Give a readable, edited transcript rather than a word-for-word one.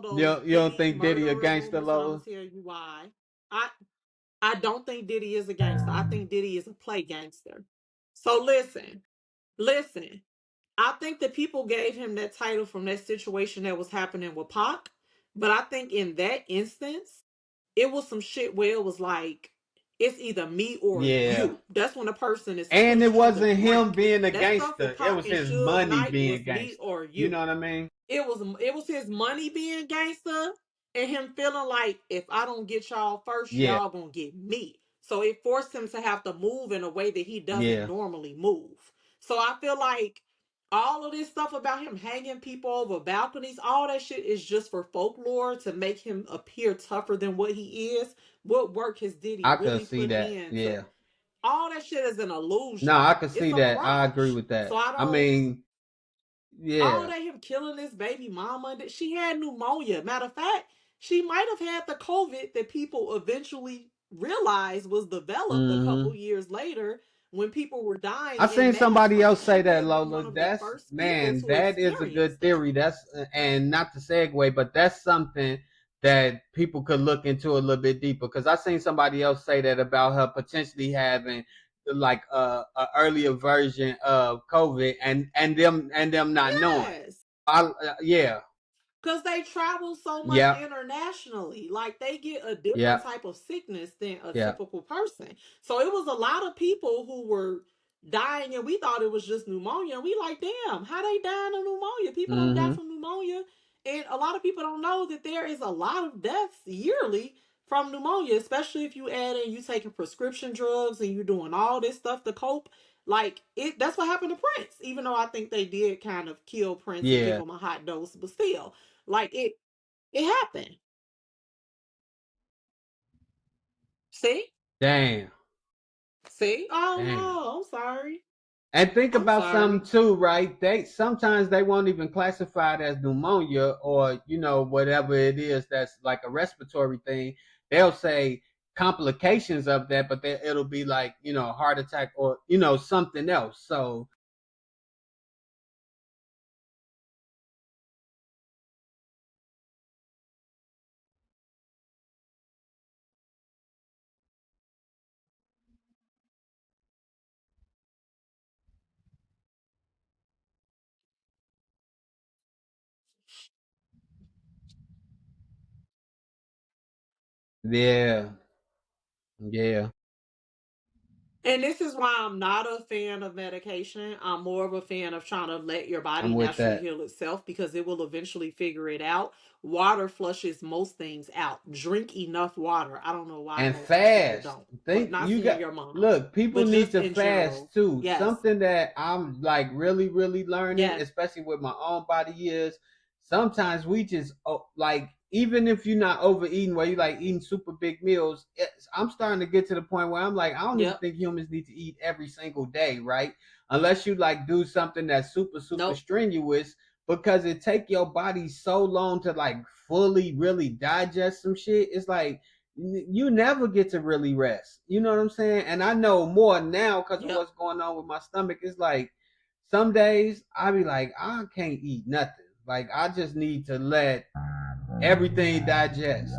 all those You don't Diddy think Diddy a murderer gangster, rumors, and I'm gonna Lola? tell you why. I I don't think Diddy is a gangster. I think Diddy is a play gangster. So listen. I think that people gave him that title from that situation that was happening with Pac, but I think in that instance, it was some shit where it was like it's either me or Yeah. you. That's when a person is And it pushed to the wasn't him brink. being a That stuff gangster. with It Pac was and his Suge money Knight being was me gangster. or You know you. what I mean? It was his money being gangster and him feeling like if I don't get y'all first, Yeah. y'all gonna get me. So it forced him to have to move in a way that he doesn't Yeah. normally move. So I feel like all of this stuff about him hanging people over balconies, all that shit is just for folklore to make him appear tougher than what he is. What work has Diddy I could really see put that. in to Yeah. all that shit is an No, illusion. I could It's see a that. I agree mirage. with So that. I I don't mean, all yeah. that him killing his baby mama. She had pneumonia. Matter of fact, she might have had the COVID that people eventually realized was developed a couple Hmm. years later when people were dying I in seen mass somebody from else it. She say may that, have been Lola. one of the That's first people man, to that is a experience good that. theory. That's and not to segue, but that's something that people could look into a little bit deeper. Because I seen somebody else say that about her potentially having like a earlier version of COVID and them not knowing. Yes. Yeah, Because they travel so much yeah, internationally. Like they get a different yeah, type of sickness than a yeah. typical person. So it was a lot of people who were dying and we thought it was just pneumonia. And we like, damn, how they dying of pneumonia? People don't die Hmm. from pneumonia. And a lot of people don't know that there is a lot of deaths yearly from pneumonia, especially if you add in you taking prescription drugs and you doing all this stuff to cope. Like it that's what happened to Prince, even though I think they did kind of kill Prince and give Yeah. him a hot dose, but still like it happened. See? Damn, See? Oh damn. no, I'm sorry. And think I'm about sorry. something too, right? They sometimes they won't even classify it as pneumonia or whatever it is that's like a respiratory thing. They'll say complications of that, but it'll be like a heart attack or something else. So yeah, yeah, And this is why I'm not a fan of medication. I'm more of a fan of trying to let your body I'm with naturally that. heal itself because it will eventually figure it out. Water flushes most things out. Drink enough water. I don't know why And most people fast. don't, but Think not you saying got your mom, look, people but need just to in fast general. too. Yes. Something that I'm like really, really learning, Yes. especially with my own body, is sometimes we just like even if you're not overeating where you like eating super big meals, I'm starting to get to the point where I'm like, I don't even Yep. think humans need to eat every single day, right? Unless you like do something that's super, super Nope. strenuous, because it take your body so long to like fully really digest some shit. It's like you never get to really rest. You know what I'm saying? And I know more now because of Yep. what's going on with my stomach. It's like some days I be like, I can't eat nothing. Like I just need to let everything digest.